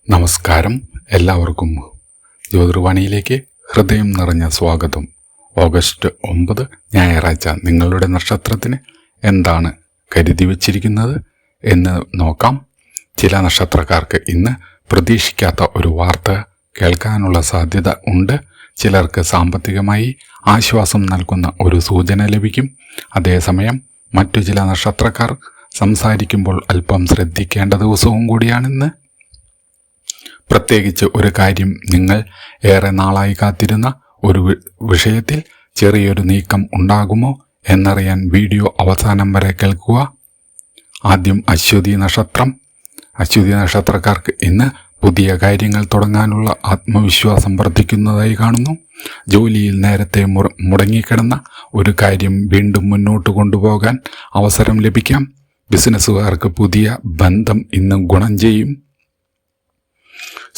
നമസ്കാരം. എല്ലാവർക്കും ജ്യോതിർവാണിയിലേക്ക് ഹൃദയം നിറഞ്ഞ സ്വാഗതം. ഓഗസ്റ്റ് 9 ഞായറാഴ്ച നിങ്ങളുടെ നക്ഷത്രത്തിന് എന്താണ് കരുതി വച്ചിരിക്കുന്നത് എന്ന് നോക്കാം. ചില നക്ഷത്രക്കാർക്ക് ഇന്ന് പ്രതീക്ഷിക്കാത്ത ഒരു വാർത്ത കേൾക്കാനുള്ള സാധ്യത ഉണ്ട്. ചിലർക്ക് സാമ്പത്തികമായി ആശ്വാസം നൽകുന്ന ഒരു സൂചന ലഭിക്കും. അതേസമയം മറ്റു ചില നക്ഷത്രക്കാർ സംസാരിക്കുമ്പോൾ അല്പം ശ്രദ്ധിക്കേണ്ട ദിവസവും കൂടിയാണിന്ന്. പ്രത്യേകിച്ച് ഒരു കാര്യം, നിങ്ങൾ ഏറെ നാളായി കാത്തിരുന്ന ഒരു വിഷയത്തിൽ ചെറിയൊരു നീക്കം ഉണ്ടാകുമോ എന്നറിയാൻ വീഡിയോ അവസാനം വരെ കേൾക്കുക. ആദ്യം അശ്വതി നക്ഷത്രം. അശ്വതി നക്ഷത്രക്കാർക്ക് ഇന്ന് പുതിയ കാര്യങ്ങൾ തുടങ്ങാനുള്ള ആത്മവിശ്വാസം വർദ്ധിക്കുന്നതായി കാണുന്നു. ജോലിയിൽ നേരത്തെ മുടങ്ങിക്കിടന്ന ഒരു കാര്യം വീണ്ടും മുന്നോട്ട് കൊണ്ടുപോകാൻ അവസരം ലഭിക്കാം. ബിസിനസ്സുകാർക്ക് പുതിയ ബന്ധം ഇന്ന് ഗുണം ചെയ്യും.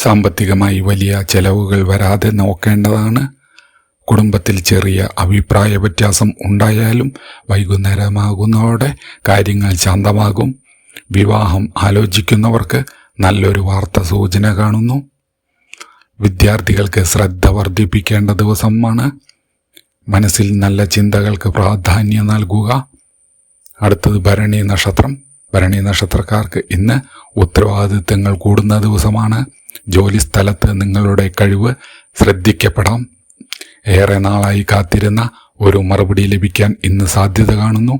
സാമ്പത്തികമായി വലിയ ചെലവുകൾ വരാതെ നോക്കേണ്ടതാണ്. കുടുംബത്തിൽ ചെറിയ അഭിപ്രായ വ്യത്യാസം ഉണ്ടായാലും വൈകുന്നേരമാകുന്നതോടെ കാര്യങ്ങൾ ശാന്തമാകും. വിവാഹം ആലോചിക്കുന്നവർക്ക് നല്ലൊരു വാർത്ത സൂചന കാണുന്നു. വിദ്യാർത്ഥികൾക്ക് ശ്രദ്ധ വർദ്ധിപ്പിക്കേണ്ട ദിവസമാണ്. മനസ്സിൽ നല്ല ചിന്തകൾക്ക് പ്രാധാന്യം നൽകുക. അടുത്തത് ഭരണി നക്ഷത്രം. ഭരണി നക്ഷത്രക്കാർക്ക് ഇന്ന് ഉത്തരവാദിത്തങ്ങൾ കൂടുന്ന ദിവസമാണ്. ജോലി സ്ഥലത്ത് നിങ്ങളുടെ കഴിവ് ശ്രദ്ധിക്കപ്പെടാം. ഏറെ നാളായി കാത്തിരുന്ന ഒരു മറുപടി ലഭിക്കാൻ ഇന്ന് സാധ്യത കാണുന്നു.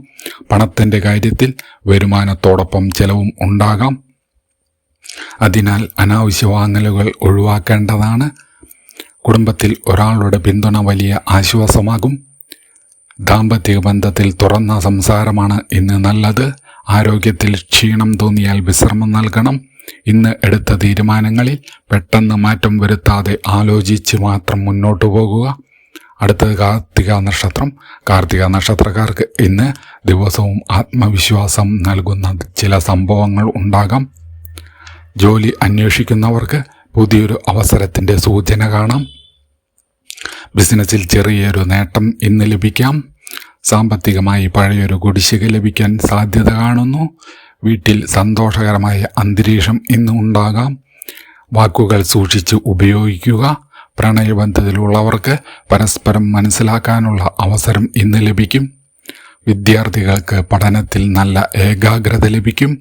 പണത്തിൻ്റെ കാര്യത്തിൽ വരുമാനത്തോടൊപ്പം ചെലവും ഉണ്ടാകാം. അതിനാൽ അനാവശ്യ വാങ്ങലുകൾ ഒഴിവാക്കേണ്ടതാണ്. കുടുംബത്തിൽ ഒരാളുടെ പിന്തുണ വലിയ ആശ്വാസമാകും. ദാമ്പത്തിക ബന്ധത്തിൽ തുറന്ന സംസാരമാണ് ഇന്ന് നല്ലത്. ആരോഗ്യത്തിൽ ക്ഷീണം തോന്നിയാൽ വിശ്രമം നൽകണം. ഇന്ന് എടുത്ത തീരുമാനങ്ങളിൽ പെട്ടെന്ന് മാറ്റം വരുത്താതെ ആലോചിച്ച് മാത്രം മുന്നോട്ടു പോകുക. അടുത്തത് കാർത്തിക നക്ഷത്രം. കാർത്തിക നക്ഷത്രക്കാർക്ക് ഇന്ന് ദിവസവും ആത്മവിശ്വാസം നൽകുന്ന ചില സംഭവങ്ങൾ ഉണ്ടാകാം. ജോലി അന്വേഷിക്കുന്നവർക്ക് പുതിയൊരു അവസരത്തിൻ്റെ സൂചന കാണാം. ബിസിനസ്സിൽ ചെറിയൊരു നേട്ടം ഇന്ന് ലഭിക്കാം. സാമ്പത്തികമായി പഴയൊരു കുടിശ്ശിക ലഭിക്കാൻ സാധ്യത കാണുന്നു. വീട്ടിൽ സന്തോഷകരമായ അന്തരീക്ഷം ഇന്ന് ഉണ്ടാകാം. വാക്കുകൾ സൂക്ഷിച്ച് ഉപയോഗിക്കുക. പ്രണയബന്ധത്തിലുള്ളവർക്ക് പരസ്പരം മനസ്സിലാക്കാനുള്ള അവസരം ഇന്ന് ലഭിക്കും. വിദ്യാർത്ഥികൾക്ക് പഠനത്തിൽ നല്ല ഏകാഗ്രത ലഭിക്കും.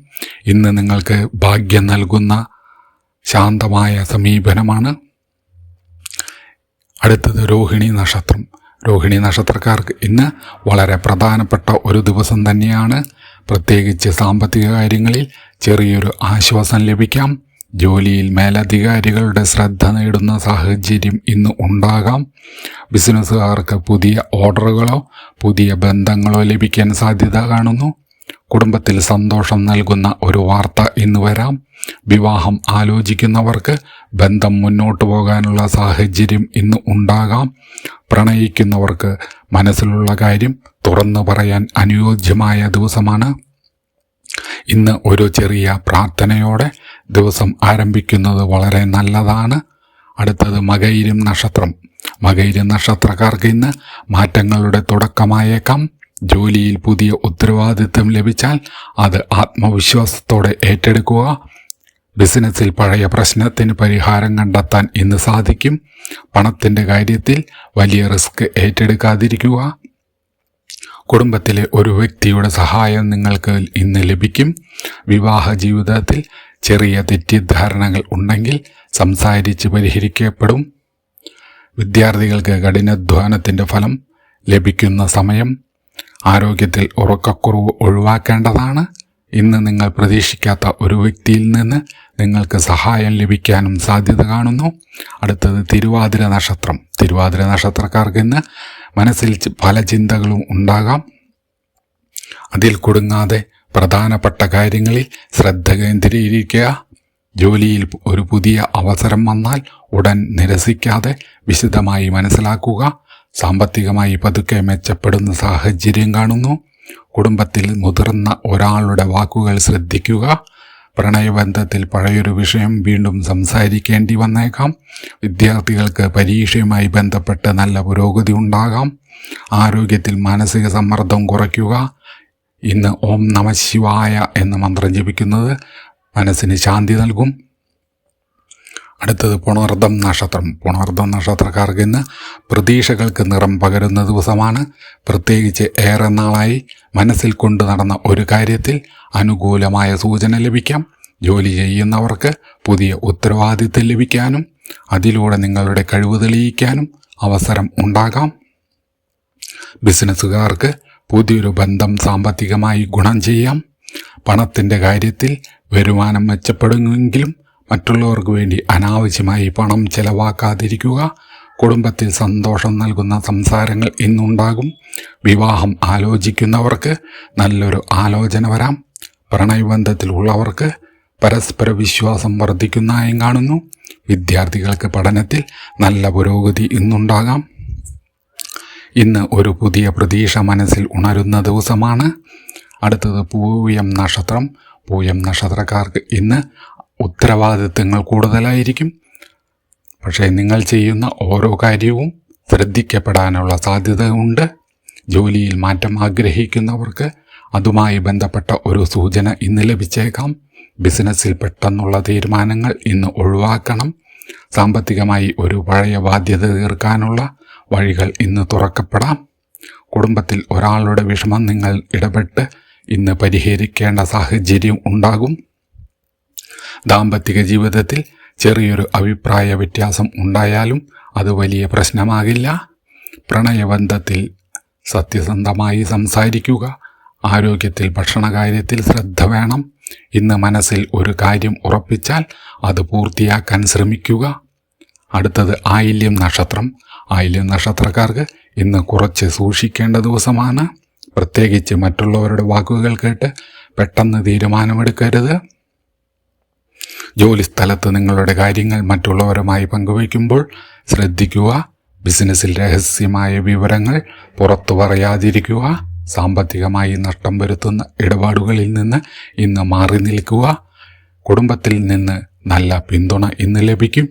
ഇന്ന് നിങ്ങൾക്ക് ഭാഗ്യം നൽകുന്ന ശാന്തമായ സമീപനമാണ്. അടുത്തത് രോഹിണി നക്ഷത്രം. രോഹിണി നക്ഷത്രക്കാർക്ക് ഇന്ന് വളരെ പ്രധാനപ്പെട്ട ഒരു ദിവസം തന്നെയാണ്. പ്രത്യേകിച്ച് സാമ്പത്തിക കാര്യങ്ങളിൽ ചെറിയൊരു ആശ്വാസം ലഭിക്കാം. ജോലിയിൽ മേലധികാരികളുടെ ശ്രദ്ധ നേടുന്ന സാഹചര്യം ഇന്ന് ഉണ്ടാകാം. ബിസിനസ്സുകാർക്ക് പുതിയ ഓർഡറുകളോ പുതിയ ബന്ധങ്ങളോ ലഭിക്കാൻ സാധ്യത കാണുന്നു. കുടുംബത്തിൽ സന്തോഷം നൽകുന്ന ഒരു വാർത്ത ഇന്ന് വരാം. വിവാഹം ആലോചിക്കുന്നവർക്ക് ബന്ധം മുന്നോട്ടു പോകാനുള്ള സാഹചര്യം ഇന്ന് ഉണ്ടാകാം. പ്രണയിക്കുന്നവർക്ക് മനസ്സിലുള്ള കാര്യം തുറന്നു പറയാൻ അനുയോജ്യമായ ദിവസമാണ്. ഇന്ന് ഒരു ചെറിയ പ്രാർത്ഥനയോടെ ദിവസം ആരംഭിക്കുന്നത് വളരെ നല്ലതാണ്. അടുത്തത് മകയിരം നക്ഷത്രം. മകയിരം നക്ഷത്രക്കാർക്ക് ഇന്ന് മാറ്റങ്ങളുടെ തുടക്കമായേക്കാം. ജോലിയിൽ പുതിയ ഉത്തരവാദിത്തം ലഭിച്ചാൽ അത് ആത്മവിശ്വാസത്തോടെ ഏറ്റെടുക്കുക. ബിസിനസ്സിൽ പഴയ പ്രശ്നത്തിന് പരിഹാരം കണ്ടെത്താൻ ഇന്ന് സാധിക്കും. പണത്തിൻ്റെ കാര്യത്തിൽ വലിയ റിസ്ക് ഏറ്റെടുക്കാതിരിക്കുക. കുടുംബത്തിലെ ഒരു വ്യക്തിയുടെ സഹായം നിങ്ങൾക്ക് ഇന്ന് ലഭിക്കും. വിവാഹ ജീവിതത്തിൽ ചെറിയ തെറ്റിദ്ധാരണകൾ ഉണ്ടെങ്കിൽ സംസാരിച്ച് പരിഹരിക്കപ്പെടും. വിദ്യാർത്ഥികൾക്ക് കഠിനാധ്വാനത്തിൻ്റെ ഫലം ലഭിക്കുന്ന സമയം. ആരോഗ്യത്തിൽ ഉറക്കക്കുറവ് ഒഴിവാക്കേണ്ടതാണ്. ഇന്ന് നിങ്ങൾ പ്രതീക്ഷിക്കാത്ത ഒരു വ്യക്തിയിൽ നിന്ന് നിങ്ങൾക്ക് സഹായം ലഭിക്കാനും സാധ്യത കാണുന്നു. അടുത്തത് തിരുവാതിര നക്ഷത്രം. തിരുവാതിര നക്ഷത്രക്കാർക്ക് ഇന്ന് മനസ്സിൽ പല ചിന്തകളും ഉണ്ടാകാം. അതിൽ കുടുങ്ങാതെ പ്രധാനപ്പെട്ട കാര്യങ്ങളിൽ ശ്രദ്ധ കേന്ദ്രീകരിക്കുക. ജോലിയിൽ ഒരു പുതിയ അവസരം വന്നാൽ ഉടൻ നിരസിക്കാതെ വിശദമായി മനസ്സിലാക്കുക. സാമ്പത്തികമായി പതുക്കെ മെച്ചപ്പെടുന്ന സാഹചര്യം കാണുന്നു. കുടുംബത്തിൽ മുതിർന്ന ഒരാളുടെ വാക്കുകൾ ശ്രദ്ധിക്കുക. പ്രണയബന്ധത്തിൽ പഴയൊരു വിഷയം വീണ്ടും സംസാരിക്കേണ്ടി വന്നേക്കാം. വിദ്യാർത്ഥികൾക്ക് പരീക്ഷയുമായി ബന്ധപ്പെട്ട് നല്ല പുരോഗതി ഉണ്ടാകാം. ആരോഗ്യത്തിൽ മാനസിക സമ്മർദ്ദം കുറയ്ക്കുക. ഇന്ന് ഓം നമഃ ശിവായ എന്ന മന്ത്രം ജപിക്കുന്നത് മനസ്സിന് ശാന്തി നൽകും. അടുത്തത് പുണർദം നക്ഷത്രം. പുണർദം നക്ഷത്രക്കാർക്ക് ഇന്ന് പ്രതീക്ഷകൾക്ക് നിറം പകരുന്ന ദിവസമാണ്. പ്രത്യേകിച്ച് ഏറെ നാളായി മനസ്സിൽ കൊണ്ടു നടന്ന ഒരു കാര്യത്തിൽ അനുകൂലമായ സൂചന ലഭിക്കാം. ജോലി ചെയ്യുന്നവർക്ക് പുതിയ ഉത്തരവാദിത്തം ലഭിക്കാനും അതിലൂടെ നിങ്ങളുടെ കഴിവ് തെളിയിക്കാനും അവസരം ഉണ്ടാകാം. ബിസിനസ്സുകാർക്ക് പുതിയൊരു ബന്ധം സാമ്പത്തികമായി ഗുണം ചെയ്യാം. പണത്തിൻ്റെ കാര്യത്തിൽ വരുമാനം മെച്ചപ്പെടുമെങ്കിലും മറ്റുള്ളവർക്ക് വേണ്ടി അനാവശ്യമായി പണം ചെലവാക്കാതിരിക്കുക. കുടുംബത്തിൽ സന്തോഷം നൽകുന്ന സംസാരങ്ങൾ ഇന്നുണ്ടാകും. വിവാഹം ആലോചിക്കുന്നവർക്ക് നല്ലൊരു ആലോചന വരാം. പ്രണയബന്ധത്തിലുള്ളവർക്ക് പരസ്പര വിശ്വാസം വർദ്ധിക്കുന്നതായും കാണുന്നു. വിദ്യാർത്ഥികൾക്ക് പഠനത്തിൽ നല്ല പുരോഗതി ഇന്നുണ്ടാകാം. ഇന്ന് ഒരു പുതിയ പ്രതീക്ഷ മനസ്സിൽ ഉണരുന്ന ദിവസമാണ്. അടുത്തത് പൂയം നക്ഷത്രം. പൂയം നക്ഷത്രക്കാർക്ക് ഇന്ന് ഉത്തരവാദിത്തങ്ങൾ കൂടുതലായിരിക്കും. പക്ഷേ നിങ്ങൾ ചെയ്യുന്ന ഓരോ കാര്യവും ശ്രദ്ധിക്കപ്പെടാനുള്ള സാധ്യതയുണ്ട്. ജോലിയിൽ മാറ്റം ആഗ്രഹിക്കുന്നവർക്ക് അതുമായി ബന്ധപ്പെട്ട ഒരു സൂചന ഇന്ന് ലഭിച്ചേക്കാം. ബിസിനസ്സിൽ പെട്ടെന്നുള്ള തീരുമാനങ്ങൾ ഇന്ന് ഒഴിവാക്കണം. സാമ്പത്തികമായി ഒരു പഴയ ബാധ്യത തീർക്കാനുള്ള വഴികൾ ഇന്ന് തുറക്കപ്പെടാം. കുടുംബത്തിൽ ഒരാളുടെ വിഷമം നിങ്ങൾ ഇടപെട്ട് ഇന്ന് പരിഹരിക്കേണ്ട സാഹചര്യം ഉണ്ടാകും. ദാമ്പത്തിക ജീവിതത്തിൽ ചെറിയൊരു അഭിപ്രായ വ്യത്യാസം ഉണ്ടായാലും അത് വലിയ പ്രശ്നമാകില്ല. പ്രണയബന്ധത്തിൽ സത്യസന്ധമായി സംസാരിക്കുക. ആരോഗ്യത്തിൽ ഭക്ഷണകാര്യത്തിൽ ശ്രദ്ധ വേണം. ഇന്ന് മനസ്സിൽ ഒരു കാര്യം ഉറപ്പിച്ചാൽ അത് പൂർത്തിയാക്കാൻ ശ്രമിക്കുക. അടുത്തത് ആയില്യം നക്ഷത്രം. ആയില്യം നക്ഷത്രക്കാർക്ക് ഇന്ന് കുറച്ച് സൂക്ഷിക്കേണ്ട ദിവസമാണ്. പ്രത്യേകിച്ച് മറ്റുള്ളവരുടെ വാക്കുകൾ കേട്ട് പെട്ടെന്ന് തീരുമാനമെടുക്കരുത്. ജോലിസ്ഥലത്ത് നിങ്ങളുടെ കാര്യങ്ങൾ മറ്റുള്ളവരുമായി പങ്കുവയ്ക്കുമ്പോൾ ശ്രദ്ധിക്കുക. ബിസിനസ്സിൽ രഹസ്യമായ വിവരങ്ങൾ പുറത്തു പറയാതിരിക്കുക. സാമ്പത്തികമായി നഷ്ടം വരുത്തുന്ന ഇടപാടുകളിൽ നിന്ന് ഇന്ന് മാറി നിൽക്കുക. കുടുംബത്തിൽ നിന്ന് നല്ല പിന്തുണ ഇന്ന് ലഭിക്കും.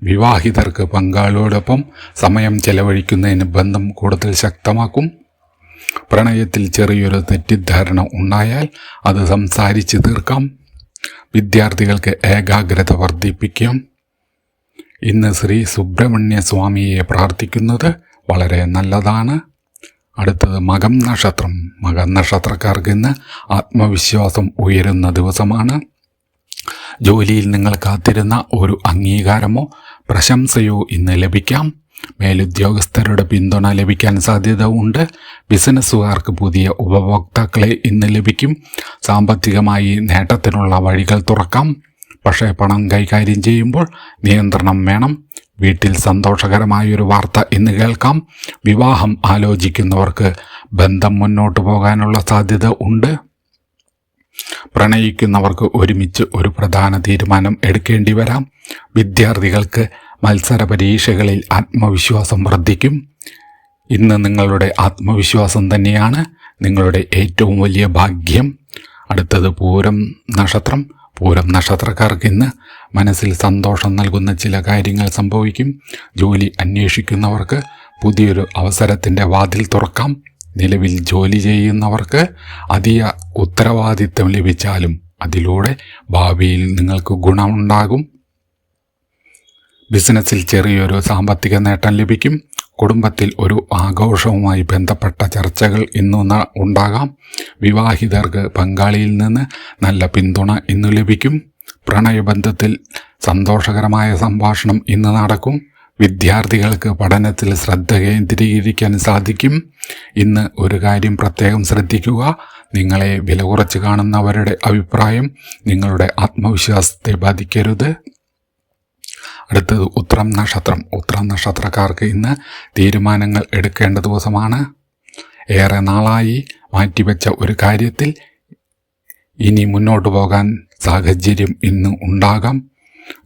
വിവാഹിതർക്ക് പങ്കാളിയോടൊപ്പം സമയം ചെലവഴിക്കുന്നതിന് ബന്ധം കൂടുതൽ ശക്തമാക്കും. പ്രണയത്തിൽ ചെറിയൊരു തെറ്റിദ്ധാരണ ഉണ്ടായാൽ അത് സംസാരിച്ച് തീർക്കാം. വിദ്യാർത്ഥികൾക്ക് ഏകാഗ്രത വർദ്ധിപ്പിക്കാം. ഇന്ന് ശ്രീ സുബ്രഹ്മണ്യ സ്വാമിയെ പ്രാർത്ഥിക്കുന്നത് വളരെ നല്ലതാണ്. അടുത്തത് മകം നക്ഷത്രം. മകം നക്ഷത്രക്കാർക്ക് ഇന്ന് ആത്മവിശ്വാസം ഉയരുന്ന ദിവസമാണ്. ജോലിയിൽ നിങ്ങൾ കാത്തിരുന്ന ഒരു അംഗീകാരമോ പ്രശംസയോ ഇന്ന് ലഭിക്കാം. മേലുദ്യോഗസ്ഥരുടെ പിന്തുണ ലഭിക്കാൻ സാധ്യത ഉണ്ട്. ബിസിനസ്സുകാർക്ക് പുതിയ ഉപഭോക്താക്കളെ ഇന്ന് ലഭിക്കും. സാമ്പത്തികമായി നേട്ടത്തിനുള്ള വഴികൾ തുറക്കാം. പക്ഷേ പണം കൈകാര്യം ചെയ്യുമ്പോൾ നിയന്ത്രണം വേണം. വീട്ടിൽ സന്തോഷകരമായൊരു വാർത്ത ഇന്ന് കേൾക്കാം. വിവാഹം ആലോചിക്കുന്നവർക്ക് ബന്ധം മുന്നോട്ട് പോകാനുള്ള സാധ്യത ഉണ്ട്. പ്രണയിക്കുന്നവർക്ക് ഒരുമിച്ച് ഒരു പ്രധാന തീരുമാനം എടുക്കേണ്ടി വരാം. വിദ്യാർത്ഥികൾക്ക് മത്സര പരീക്ഷകളിൽ ആത്മവിശ്വാസം വർദ്ധിക്കും. ഇന്ന് നിങ്ങളുടെ ആത്മവിശ്വാസം തന്നെയാണ് നിങ്ങളുടെ ഏറ്റവും വലിയ ഭാഗ്യം. അടുത്തത് പൂരം നക്ഷത്രം. പൂരം നക്ഷത്രക്കാർക്ക് ഇന്ന് മനസ്സിൽ സന്തോഷം നൽകുന്ന ചില കാര്യങ്ങൾ സംഭവിക്കും. ജോലി അന്വേഷിക്കുന്നവർക്ക് പുതിയൊരു അവസരത്തിൻ്റെ വാതിൽ തുറക്കാം. നിലവിൽ ജോലി ചെയ്യുന്നവർക്ക് അധിക ഉത്തരവാദിത്തം ലഭിച്ചാലും അതിലൂടെ ഭാവിയിൽ നിങ്ങൾക്ക് ഗുണമുണ്ടാകും. ബിസിനസ്സിൽ ചെറിയൊരു സാമ്പത്തിക നേട്ടം ലഭിക്കും. കുടുംബത്തിൽ ഒരു ആഘോഷവുമായി ബന്ധപ്പെട്ട ചർച്ചകൾ ഇന്ന് ഉണ്ടാകാം. വിവാഹിതർക്ക് പങ്കാളിയിൽ നിന്ന് നല്ല പിന്തുണ ഇന്ന് ലഭിക്കും. പ്രണയബന്ധത്തിൽ സന്തോഷകരമായ സംഭാഷണം ഇന്ന് നടക്കും. വിദ്യാർത്ഥികൾക്ക് പഠനത്തിൽ ശ്രദ്ധ കേന്ദ്രീകരിക്കാൻ സാധിക്കും. ഇന്ന് ഒരു കാര്യം പ്രത്യേകം ശ്രദ്ധിക്കുക. നിങ്ങളെ വില കുറച്ച് കാണുന്നവരുടെ അഭിപ്രായം നിങ്ങളുടെ ആത്മവിശ്വാസത്തെ ബാധിക്കരുത്. അടുത്തത് ഉത്രം നക്ഷത്രം. ഉത്രം നക്ഷത്രക്കാർക്ക് ഇന്ന് തീരുമാനങ്ങൾ എടുക്കേണ്ട ദിവസമാണ്. ഏറെ നാളായി മാറ്റിവെച്ച ഒരു കാര്യത്തിൽ ഇനി മുന്നോട്ട് പോകാൻ സാഹചര്യം ഇന്ന് ഉണ്ടാകാം.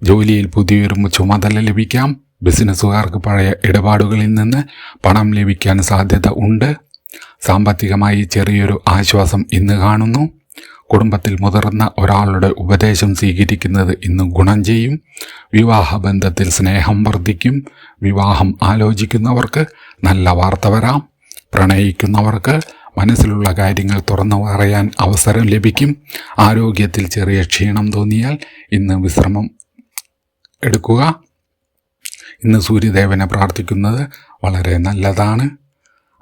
ജോലിയിൽ പുതിയൊരു ചുമതല ലഭിക്കാം. ബിസിനസ്സുകാർക്ക് പഴയ ഇടപാടുകളിൽ നിന്ന് പണം ലഭിക്കാൻ സാധ്യത ഉണ്ട്. സാമ്പത്തികമായി ചെറിയൊരു ആശ്വാസം ഇന്ന് കാണുന്നു. കുടുംബത്തിൽ മുതിർന്ന ഒരാളുടെ ഉപദേശം സ്വീകരിക്കുന്നത് ഇന്ന് ഗുണം ചെയ്യും. വിവാഹബന്ധത്തിൽ സ്നേഹം വർദ്ധിക്കും. വിവാഹം ആലോചിക്കുന്നവർക്ക് നല്ല വാർത്ത വരാം. പ്രണയിക്കുന്നവർക്ക് മനസ്സിലുള്ള കാര്യങ്ങൾ തുറന്നു പറയാൻ അവസരം ലഭിക്കും. ആരോഗ്യത്തിൽ ചെറിയ ക്ഷീണം തോന്നിയാൽ ഇന്ന് വിശ്രമം എടുക്കുക. ഇന്ന് സൂര്യദേവനെ പ്രാർത്ഥിക്കുന്നത് വളരെ നല്ലതാണ്.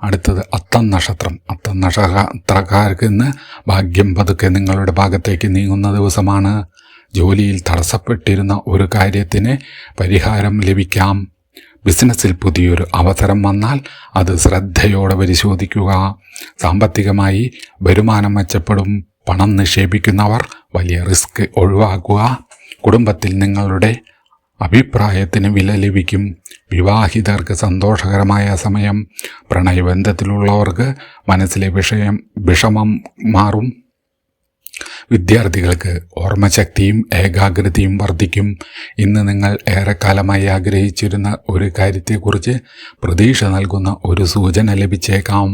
അടുത്തത് അത്തം നക്ഷത്രം. അത്തം നക്ഷത്രക്കാർക്ക് ഇന്ന് ഭാഗ്യം പതുക്കെ നിങ്ങളുടെ ഭാഗത്തേക്ക് നീങ്ങുന്ന ദിവസമാണ്. ജോലിയിൽ തടസ്സപ്പെട്ടിരുന്ന ഒരു കാര്യത്തിന് പരിഹാരം ലഭിക്കാം. ബിസിനസ്സിൽ പുതിയൊരു അവസരം വന്നാൽ അത് ശ്രദ്ധയോടെ പരിശോധിക്കുക. സാമ്പത്തികമായി വരുമാനം മെച്ചപ്പെടും. പണം നിക്ഷേപിക്കുന്നവർ വലിയ റിസ്ക് ഒഴിവാക്കുക. കുടുംബത്തിൽ നിങ്ങളുടെ അഭിപ്രായത്തിന് വില ലഭിക്കും. വിവാഹിതർക്ക് സന്തോഷകരമായ സമയം. പ്രണയബന്ധത്തിലുള്ളവർക്ക് മനസ്സിലെ വിഷമം മാറും. വിദ്യാർത്ഥികൾക്ക് ഓർമ്മശക്തിയും ഏകാഗ്രതയും വർദ്ധിക്കും. ഇന്ന് നിങ്ങൾ ഏറെക്കാലമായി ആഗ്രഹിച്ചിരുന്ന ഒരു കാര്യത്തെക്കുറിച്ച് പ്രതീക്ഷ നൽകുന്ന ഒരു സൂചന ലഭിച്ചേക്കാം.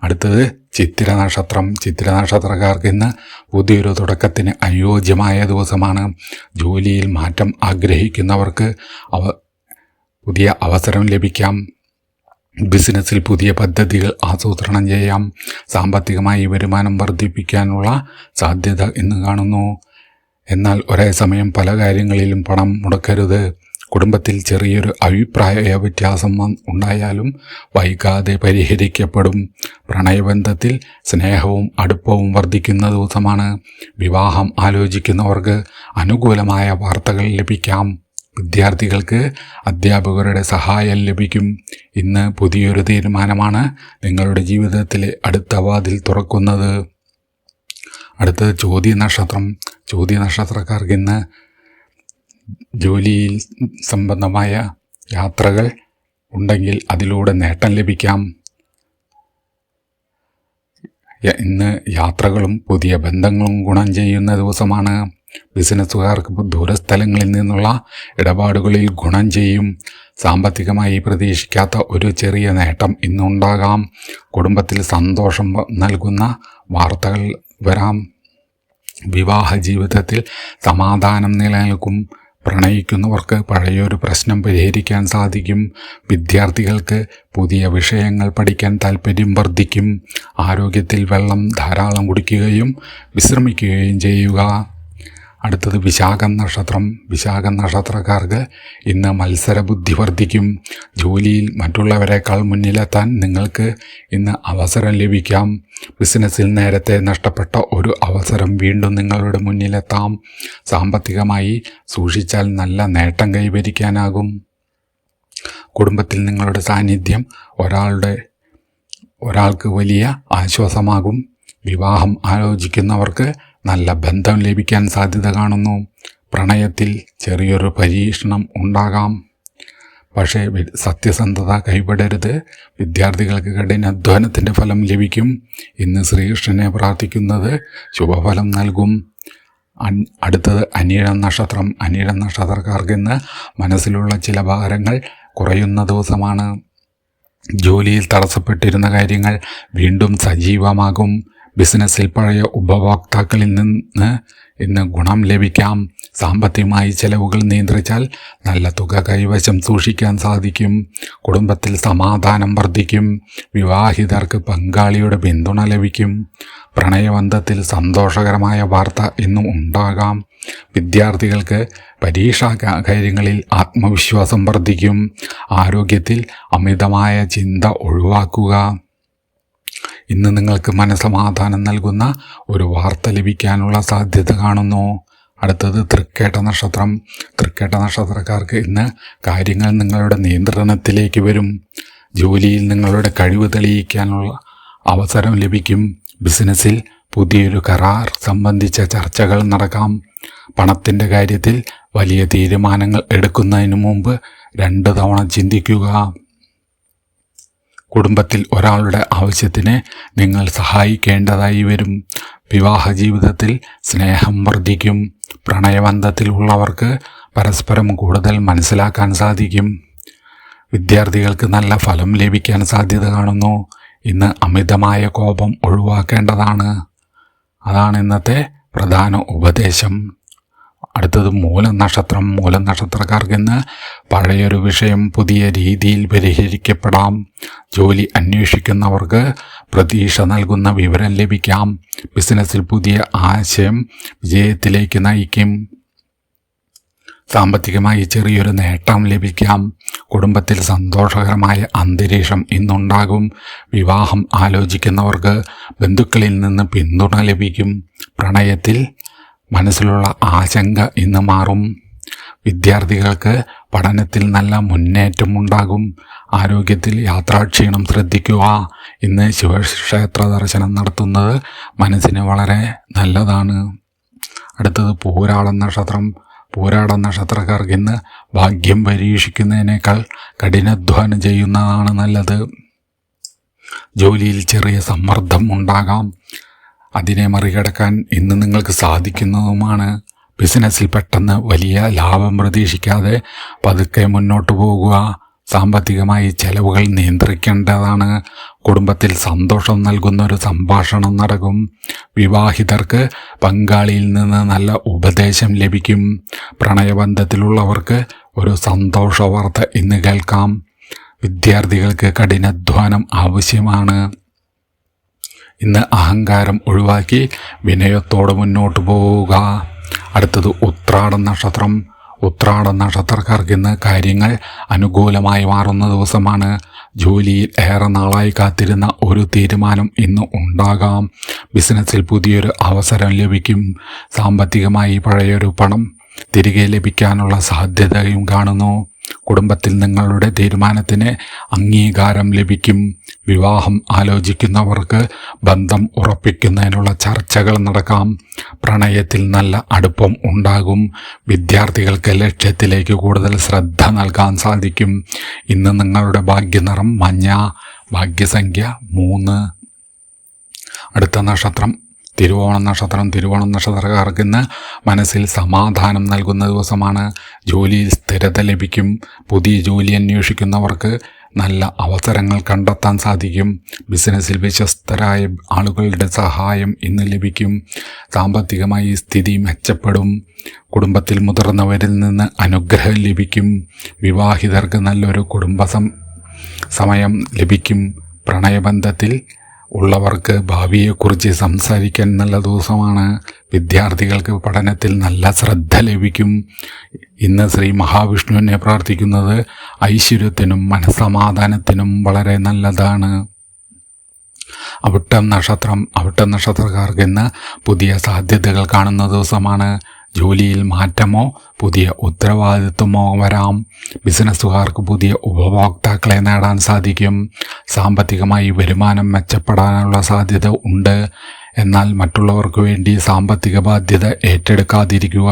അടുത്തത് ചിത്തിര നക്ഷത്രം. ചിത്തിര നക്ഷത്രക്കാർക്ക് ഇന്ന് പുതിയൊരു തുടക്കത്തിന് അനുയോജ്യമായ ദിവസമാണ്. ജോലിയിൽ മാറ്റം ആഗ്രഹിക്കുന്നവർക്ക് പുതിയ അവസരം ലഭിക്കാം. ബിസിനസ്സിൽ പുതിയ പദ്ധതികൾ ആസൂത്രണം ചെയ്യാം. സാമ്പത്തികമായി വരുമാനം വർദ്ധിപ്പിക്കാനുള്ള സാധ്യത ഇന്ന് കാണുന്നു. എന്നാൽ ഒരേ സമയം പല കാര്യങ്ങളിലും പണം മുടക്കരുത്. കുടുംബത്തിൽ ചെറിയൊരു അഭിപ്രായ വ്യത്യാസം ഉണ്ടായാലും വൈകാതെ പരിഹരിക്കപ്പെടും. പ്രണയബന്ധത്തിൽ സ്നേഹവും അടുപ്പവും വർദ്ധിക്കുന്ന ദിവസമാണ്. വിവാഹം ആലോചിക്കുന്നവർക്ക് അനുകൂലമായ വാർത്തകൾ ലഭിക്കാം. വിദ്യാർത്ഥികൾക്ക് അധ്യാപകരുടെ സഹായം ലഭിക്കും. ഇന്ന് പുതിയൊരു തീരുമാനമാണ് നിങ്ങളുടെ ജീവിതത്തിലെ അടുത്ത വാതിൽ തുറക്കുന്നത്. അടുത്തത് ചോദ്യ നക്ഷത്രം. ചോദ്യ നക്ഷത്രക്കാർക്ക് ഇന്ന് ജോലിയിൽ സംബന്ധമായ യാത്രകൾ ഉണ്ടെങ്കിൽ അതിലൂടെ നേട്ടം ലഭിക്കാം. ഇന്ന് യാത്രകളും പുതിയ ബന്ധങ്ങളും ഗുണം ചെയ്യുന്ന ദിവസമാണ്. ബിസിനസ്സുകാർക്ക് ദൂരസ്ഥലങ്ങളിൽ നിന്നുള്ള ഇടപാടുകളിൽ ഗുണം ചെയ്യും. സാമ്പത്തികമായി പ്രതീക്ഷിക്കാത്ത ഒരു ചെറിയ നേട്ടം ഇന്നുണ്ടാകാം. കുടുംബത്തിൽ സന്തോഷം നൽകുന്ന വാർത്തകൾ വരാം. വിവാഹ ജീവിതത്തിൽ സമാധാനം നിലനിൽക്കും. പ്രണയിക്കുന്നവർക്ക് പഴയൊരു പ്രശ്നം പരിഹരിക്കാൻ സാധിക്കും. വിദ്യാർത്ഥികൾക്ക് പുതിയ വിഷയങ്ങൾ പഠിക്കാൻ താൽപ്പര്യം വർദ്ധിക്കും. ആരോഗ്യത്തിൽ വെള്ളം ധാരാളം കുടിക്കുകയും വിശ്രമിക്കുകയും ചെയ്യുക. അടുത്തത് വിശാഖം നക്ഷത്രം. വിശാഖം നക്ഷത്രക്കാർക്ക് ഇന്ന് മത്സരബുദ്ധി വർദ്ധിക്കും. ജോലിയിൽ മറ്റുള്ളവരെക്കാൾ മുന്നിലെത്താൻ നിങ്ങൾക്ക് ഇന്ന് അവസരം ലഭിക്കാം. ബിസിനസ്സിൽ നേരത്തെ നഷ്ടപ്പെട്ട ഒരു അവസരം വീണ്ടും നിങ്ങളുടെ മുന്നിലെത്താം. സാമ്പത്തികമായി സൂക്ഷിച്ചാൽ നല്ല നേട്ടം കൈവരിക്കാനാകും. കുടുംബത്തിൽ നിങ്ങളുടെ സാന്നിധ്യം ഒരാൾക്ക് വലിയ ആശ്വാസമാകും. വിവാഹം ആലോചിക്കുന്നവർക്ക് നല്ല ബന്ധം ലഭിക്കാൻ സാധ്യത കാണുന്നു. പ്രണയത്തിൽ ചെറിയൊരു പരീക്ഷണം ഉണ്ടാകാം. പക്ഷേ സത്യസന്ധത കൈവിടരുത്. വിദ്യാർത്ഥികൾക്ക് കഠിനാധ്വാനത്തിൻ്റെ ഫലം ലഭിക്കും. ഇന്ന് ശ്രീകൃഷ്ണനെ പ്രാർത്ഥിക്കുന്നത് ശുഭഫലം നൽകും. അടുത്തത് അനിഴം നക്ഷത്രം. അനിഴം നക്ഷത്രക്കാർക്ക് ഇന്ന് മനസ്സിലുള്ള ചില ഭാരങ്ങൾ കുറയുന്ന ദിവസമാണ്. ജോലിയിൽ തടസ്സപ്പെട്ടിരുന്ന കാര്യങ്ങൾ വീണ്ടും സജീവമാകും. ബിസിനസ്സിൽ പഴയ ഉപഭോക്താക്കളിൽ നിന്ന് ഇന്ന് ഗുണം ലഭിക്കാം. സാമ്പത്തികമായി ചെലവുകൾ നിയന്ത്രിച്ചാൽ നല്ല തുക കൈവശം സൂക്ഷിക്കാൻ സാധിക്കും. കുടുംബത്തിൽ സമാധാനം വർദ്ധിക്കും. വിവാഹിതർക്ക് പങ്കാളിയുടെ പിന്തുണ ലഭിക്കും. പ്രണയബന്ധത്തിൽ സന്തോഷകരമായ വാർത്ത ഇന്നും ഉണ്ടാകാം. വിദ്യാർത്ഥികൾക്ക് പരീക്ഷാ കാര്യങ്ങളിൽ ആത്മവിശ്വാസം വർദ്ധിക്കും. ആരോഗ്യത്തിൽ അമിതമായ ചിന്ത ഒഴിവാക്കുക. ഇന്ന് നിങ്ങൾക്ക് മനസ്സമാധാനം നൽകുന്ന ഒരു വാർത്ത ലഭിക്കാനുള്ള സാധ്യത കാണുന്നു. അടുത്തത് തൃക്കേട്ട നക്ഷത്രം. തൃക്കേട്ട നക്ഷത്രക്കാർക്ക് ഇന്ന് കാര്യങ്ങൾ നിങ്ങളുടെ നിയന്ത്രണത്തിലേക്ക് വരും. ജോലിയിൽ നിങ്ങളുടെ കഴിവ് തെളിയിക്കാനുള്ള അവസരം ലഭിക്കും. ബിസിനസ്സിൽ പുതിയൊരു കരാർ സംബന്ധിച്ച ചർച്ചകൾ നടക്കാം. പണത്തിൻ്റെ കാര്യത്തിൽ വലിയ തീരുമാനങ്ങൾ എടുക്കുന്നതിന് മുമ്പ് 2 തവണ ചിന്തിക്കുക. കുടുംബത്തിൽ ഒരാളുടെ ആവശ്യത്തിന് നിങ്ങൾ സഹായിക്കേണ്ടതായി വരും. വിവാഹ ജീവിതത്തിൽ സ്നേഹം വർദ്ധിക്കും. പ്രണയബന്ധത്തിലുള്ളവർക്ക് പരസ്പരം കൂടുതൽ മനസ്സിലാക്കാൻ സാധിക്കും. വിദ്യാർത്ഥികൾക്ക് നല്ല ഫലം ലഭിക്കാൻ സാധ്യത കാണുന്നു. ഇന്ന് അമിതമായ കോപം ഒഴിവാക്കേണ്ടതാണ്. അതാണ് ഇന്നത്തെ പ്രധാന ഉപദേശം. അടുത്തത് മൂലം നക്ഷത്രം. മൂലം നക്ഷത്രക്കാർക്ക് ഇന്ന് പഴയൊരു വിഷയം പുതിയ രീതിയിൽ പരിഹരിക്കപ്പെടാം. ജോലി അന്വേഷിക്കുന്നവർക്ക് പ്രതീക്ഷ നൽകുന്ന വിവരം ലഭിക്കാം. ബിസിനസ്സിൽ പുതിയ ആശയം വിജയത്തിലേക്ക് നയിക്കും. സാമ്പത്തികമായി ചെറിയൊരു നേട്ടം ലഭിക്കാം. കുടുംബത്തിൽ സന്തോഷകരമായ അന്തരീക്ഷം ഇന്നുണ്ടാകും. വിവാഹം ആലോചിക്കുന്നവർക്ക് ബന്ധുക്കളിൽ നിന്ന് പിന്തുണ ലഭിക്കും. പ്രണയത്തിൽ മനസ്സിലുള്ള ആശങ്ക ഇന്ന് മാറും. വിദ്യാർത്ഥികൾക്ക് പഠനത്തിൽ നല്ല മുന്നേറ്റമുണ്ടാകും. ആരോഗ്യത്തിൽ യാത്രാക്ഷീണം ശ്രദ്ധിക്കുക. ഇന്ന് ശിവക്ഷേത്ര ദർശനം നടത്തുന്നത് മനസ്സിന് വളരെ നല്ലതാണ്. അടുത്തത് പൂരാട നക്ഷത്രം. പൂരാട നക്ഷത്രക്കാർക്ക് ഇന്ന് ഭാഗ്യം പരീക്ഷിക്കുന്നതിനേക്കാൾ കഠിനാധ്വാനം ചെയ്യുന്നതാണ് നല്ലത്. ജോലിയിൽ ചെറിയ സമ്മർദ്ദം ഉണ്ടാകാം. അതിനെ മറികടക്കാൻ ഇന്ന് നിങ്ങൾക്ക് സാധിക്കുന്നതുമാണ്. ബിസിനസ്സിൽ പെട്ടെന്ന് വലിയ ലാഭം പ്രതീക്ഷിക്കാതെ പതുക്കെ മുന്നോട്ട് പോകുക. സാമ്പത്തികമായി ചെലവുകൾ നിയന്ത്രിക്കേണ്ടതാണ്. കുടുംബത്തിൽ സന്തോഷം നൽകുന്ന ഒരു സംഭാഷണം നടക്കും. വിവാഹിതർക്ക് പങ്കാളിയിൽ നിന്ന് നല്ല ഉപദേശം ലഭിക്കും. പ്രണയബന്ധത്തിലുള്ളവർക്ക് ഒരു സന്തോഷ വാർത്ത ഇന്ന് കേൾക്കാം. വിദ്യാർത്ഥികൾക്ക് കഠിനാധ്വാനം ആവശ്യമാണ്. ഇന്ന് അഹങ്കാരം ഒഴിവാക്കി വിനയത്തോടെ മുന്നോട്ട് പോവുക. അടുത്തത് ഉത്രാട നക്ഷത്രം. ഉത്രാട നക്ഷത്രക്കാർക്ക് ഇന്ന് കാര്യങ്ങൾ അനുകൂലമായി മാറുന്ന ദിവസമാണ്. ജോലിയിൽ ഏറെ നാളായി കാത്തിരുന്ന ഒരു തീരുമാനം ഇന്ന് ഉണ്ടാകാം. ബിസിനസ്സിൽ പുതിയൊരു അവസരം ലഭിക്കും. സാമ്പത്തികമായി പഴയൊരു പണം തിരികെ ലഭിക്കാനുള്ള സാധ്യതയും കാണുന്നു. കുടുംബത്തിൽ നിങ്ങളുടെ തീരുമാനത്തിന് അംഗീകാരം ലഭിക്കും. വിവാഹം ആലോചിക്കുന്നവർക്ക് ബന്ധം ഉറപ്പിക്കുന്നതിനുള്ള ചർച്ചകൾ നടക്കാം. പ്രണയത്തിൽ നല്ല അടുപ്പം ഉണ്ടാകും. വിദ്യാർത്ഥികൾക്ക് ലക്ഷ്യത്തിലേക്ക് കൂടുതൽ ശ്രദ്ധ നൽകാൻ സാധിക്കും. ഇന്ന് നിങ്ങളുടെ ഭാഗ്യനിറം മഞ്ഞ. ഭാഗ്യസംഖ്യ 3. അടുത്ത നക്ഷത്രം തിരുവോണം നക്ഷത്രം. തിരുവോണം നക്ഷത്രക്കാർക്ക് ഇന്ന് മനസ്സിൽ സമാധാനം നൽകുന്ന ദിവസമാണ്. ജോലിയിൽ സ്ഥിരത ലഭിക്കും. പുതിയ ജോലി അന്വേഷിക്കുന്നവർക്ക് നല്ല അവസരങ്ങൾ കണ്ടെത്താൻ സാധിക്കും. ബിസിനസ്സിൽ വിശ്വസ്തരായ ആളുകളുടെ സഹായം ഇന്ന് ലഭിക്കും. സാമ്പത്തികമായി സ്ഥിതി മെച്ചപ്പെടും. കുടുംബത്തിൽ മുതിർന്നവരിൽ നിന്ന് അനുഗ്രഹം ലഭിക്കും. വിവാഹിതർക്ക് നല്ലൊരു സമയം ലഭിക്കും. പ്രണയബന്ധത്തിൽ ഉള്ളവർക്ക് ഭാവിയെക്കുറിച്ച് സംസാരിക്കാൻ നല്ല ദിവസമാണ്. വിദ്യാർത്ഥികൾക്ക് പഠനത്തിൽ നല്ല ശ്രദ്ധ ലഭിക്കും. ഇന്ന് ശ്രീ മഹാവിഷ്ണുവിനെ പ്രാർത്ഥിക്കുന്നത് ഐശ്വര്യത്തിനും മനസ്സമാധാനത്തിനും വളരെ നല്ലതാണ്. അവിട്ടം നക്ഷത്രം. അവിട്ടം നക്ഷത്രക്കാർക്ക് ഇന്ന് പുതിയ സാധ്യതകൾ കാണുന്ന ദിവസമാണ്. ജോലിയിൽ മാറ്റമോ പുതിയ ഉത്തരവാദിത്വമോ വരാം. ബിസിനസ്സുകാർക്ക് പുതിയ ഉപഭോക്താക്കളെ നേടാൻ സാധിക്കും. സാമ്പത്തികമായി വരുമാനം മെച്ചപ്പെടാനുള്ള സാധ്യത ഉണ്ട്. എന്നാൽ മറ്റുള്ളവർക്ക് വേണ്ടി സാമ്പത്തിക ബാധ്യത ഏറ്റെടുക്കാതിരിക്കുക.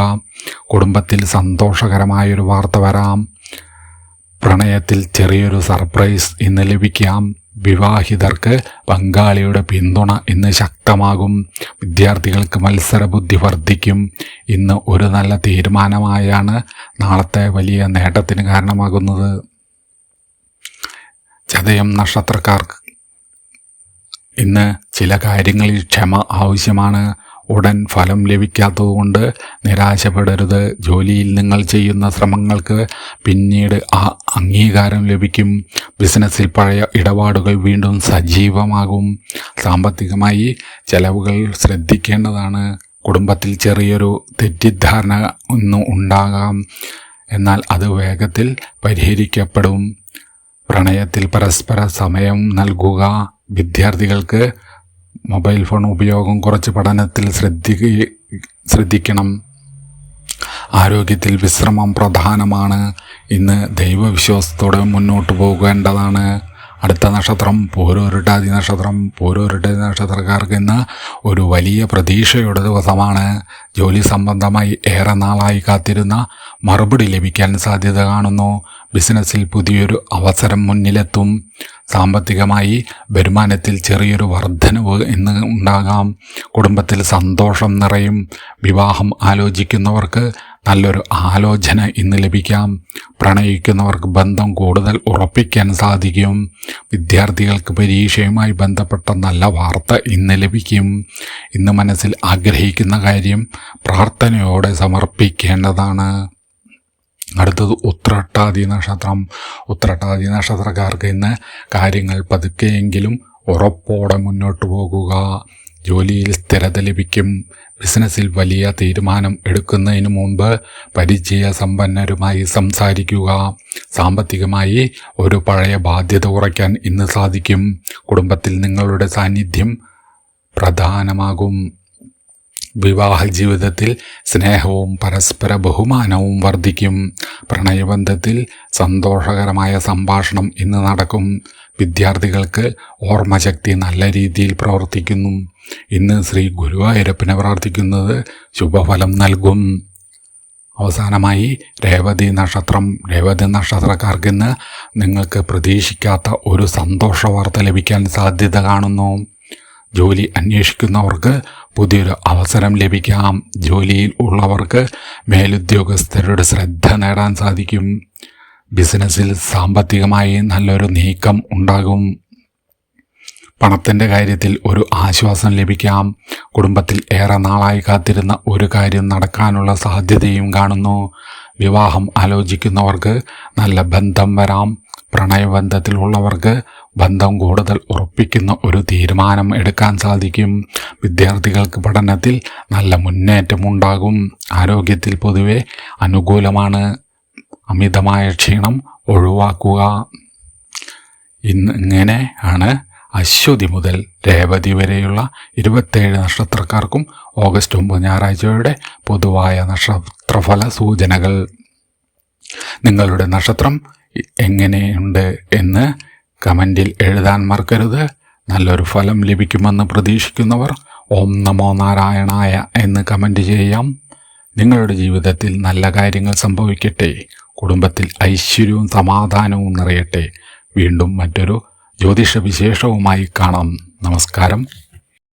കുടുംബത്തിൽ സന്തോഷകരമായൊരു വാർത്ത വരാം. പ്രണയത്തിൽ ചെറിയൊരു സർപ്രൈസ് ഇന്ന് ലഭിക്കാം. വിവാഹിതർക്ക് പങ്കാളിയുടെ പിന്തുണ ഇന്ന് ശക്തമാകും. വിദ്യാർത്ഥികൾക്ക് മത്സരബുദ്ധി വർദ്ധിക്കും. ഇന്ന് ഒരു നല്ല തീരുമാനമായാണ് നാളത്തെ വലിയ നേട്ടത്തിന് കാരണമാകുന്നത്. ചതയം നക്ഷത്രക്കാർക്ക് ഇന്ന് ചില കാര്യങ്ങളിൽ ക്ഷമ ആവശ്യമാണ്. ഉടൻ ഫലം ലഭിക്കാത്തതുകൊണ്ട് നിരാശപ്പെടരുത്. ജോലിയിൽ നിങ്ങൾ ചെയ്യുന്ന ശ്രമങ്ങൾക്ക് പിന്നീട് അംഗീകാരം ലഭിക്കും. ബിസിനസ്സിൽ പഴയ ഇടപാടുകൾ വീണ്ടും സജീവമാകും. സാമ്പത്തികമായി ചെലവുകൾ ശ്രദ്ധിക്കേണ്ടതാണ്. കുടുംബത്തിൽ ചെറിയൊരു തെറ്റിദ്ധാരണ ഒന്നും ഉണ്ടാകാം. എന്നാൽ അത് വേഗത്തിൽ പരിഹരിക്കപ്പെടും. പ്രണയത്തിൽ പരസ്പര സമയം നൽകുക. വിദ്യാർത്ഥികൾക്ക് മൊബൈൽ ഫോൺ ഉപയോഗം കുറച്ച് പഠനത്തിൽ ശ്രദ്ധിക്കണം. ആരോഗ്യത്തിൽ വിശ്രമം പ്രധാനമാണ്. ഇന്ന് ദൈവവിശ്വാസത്തോടെ മുന്നോട്ട് പോകേണ്ടതാണ്. അടുത്ത നക്ഷത്രം പോരോരുട്ടാതി നക്ഷത്രം. പോരോരുട്ടാതി നക്ഷത്രക്കാർക്ക് ഇന്ന് ഒരു വലിയ പ്രതീക്ഷയുടെ ദിവസമാണ്. ജോലി സംബന്ധമായി ഏറെ നാളായി കാത്തിരുന്ന മറുപടി ലഭിക്കാൻ സാധ്യത കാണുന്നു. ബിസിനസ്സിൽ പുതിയൊരു അവസരം മുന്നിലെത്തും. സാമ്പത്തികമായി വരുമാനത്തിൽ ചെറിയൊരു വർധനവ് ഇന്ന് ഉണ്ടാകാം. കുടുംബത്തിൽ സന്തോഷം നിറയും. വിവാഹം ആലോചിക്കുന്നവർക്ക് നല്ലൊരു ആലോചന ഇന്ന് ലഭിക്കാം. പ്രണയിക്കുന്നവർക്ക് ബന്ധം കൂടുതൽ ഉറപ്പിക്കാൻ സാധിക്കും. വിദ്യാർത്ഥികൾക്ക് പരീക്ഷയുമായി ബന്ധപ്പെട്ട നല്ല വാർത്ത ഇന്ന് ലഭിക്കും. ഇന്ന് മനസ്സിൽ ആഗ്രഹിക്കുന്ന കാര്യം പ്രാർത്ഥനയോടെ സമർപ്പിക്കേണ്ടതാണ്. അടുത്തത് ഉത്രട്ടാതി നക്ഷത്രം. ഉത്രട്ടാതി നക്ഷത്രക്കാർക്ക് ഇന്ന് കാര്യങ്ങൾ പതുക്കെയെങ്കിലും ഉറപ്പോടെ മുന്നോട്ട് പോകുക. ജോലിയിൽ സ്ഥിരത ലഭിക്കും. ബിസിനസ്സിൽ വലിയ തീരുമാനം എടുക്കുന്നതിന് മുമ്പ് പരിചയസമ്പന്നരുമായി സംസാരിക്കുക. സാമ്പത്തികമായി ഒരു പഴയ ബാധ്യത കുറയ്ക്കാൻ ഇന്ന് സാധിക്കും. കുടുംബത്തിൽ നിങ്ങളുടെ സാന്നിധ്യം പ്രധാനമാകും. വിവാഹ ജീവിതത്തിൽ സ്നേഹവും പരസ്പര ബഹുമാനവും വർദ്ധിക്കും. പ്രണയബന്ധത്തിൽ സന്തോഷകരമായ സംഭാഷണം ഇന്ന് നടക്കും. വിദ്യാർത്ഥികൾക്ക് ഓർമ്മശക്തി നല്ല രീതിയിൽ പ്രവർത്തിക്കുന്നു. ഇന്ന് ശ്രീ ഗുരുവായൂരപ്പനെ പ്രാർത്ഥിക്കുന്നത് ശുഭഫലം നൽകും. അവസാനമായി രേവതി നക്ഷത്രക്കാർക്ക് ഇന്ന് നിങ്ങൾക്ക് പ്രതീക്ഷിക്കാത്ത ഒരു സന്തോഷ വാർത്ത ലഭിക്കാൻ സാധ്യത കാണുന്നു. ജോലി അന്വേഷിക്കുന്നവർക്ക് പുതിയൊരു അവസരം ലഭിക്കാം. ജോലിയിൽ ഉള്ളവർക്ക് മേലുദ്യോഗസ്ഥരുടെ ശ്രദ്ധ നേടാൻ സാധിക്കും. ബിസിനസ്സിൽ സാമ്പത്തികമായി നല്ലൊരു നീക്കം ഉണ്ടാകും. പണത്തിൻ്റെ കാര്യത്തിൽ ഒരു ആശ്വാസം ലഭിക്കാം. കുടുംബത്തിൽ ഏറെ നാളായി കാത്തിരുന്ന ഒരു കാര്യം നടക്കാനുള്ള സാധ്യതയും കാണുന്നു. വിവാഹം ആലോചിക്കുന്നവർക്ക് നല്ല ബന്ധം വരാം. പ്രണയബന്ധത്തിലുള്ളവർക്ക് ബന്ധം കൂടുതൽ ഉറപ്പിക്കുന്ന ഒരു തീരുമാനം എടുക്കാൻ സാധിക്കും. വിദ്യാർത്ഥികൾക്ക് പഠനത്തിൽ നല്ല മുന്നേറ്റമുണ്ടാകും. ആരോഗ്യത്തിൽ പൊതുവെ അനുകൂലമാണ്. അമിതമായ ക്ഷീണം ഒഴിവാക്കുക. ഇങ്ങനെ ആണ് അശ്വതി മുതൽ രേവതി വരെയുള്ള 27 നക്ഷത്രക്കാർക്കും ഓഗസ്റ്റ് 9 ഞായറാഴ്ചയുടെ പൊതുവായ നക്ഷത്രഫല സൂചനകൾ. നിങ്ങളുടെ നക്ഷത്രം എങ്ങനെയുണ്ട് എന്ന് കമൻറ്റിൽ എഴുതാൻ മറക്കരുത്. നല്ലൊരു ഫലം ലഭിക്കുമെന്ന് പ്രതീക്ഷിക്കുന്നവർ ഓം നമോ നാരായണായ എന്ന് കമൻറ്റ് ചെയ്യാം. നിങ്ങളുടെ ജീവിതത്തിൽ നല്ല കാര്യങ്ങൾ സംഭവിക്കട്ടെ. കുടുംബത്തിൽ ഐശ്വര്യവും സമാധാനവും നിറയട്ടെ. വീണ്ടും മറ്റൊരു ജ്യോതിഷ വിശേഷവുമായി കാണാം. നമസ്കാരം.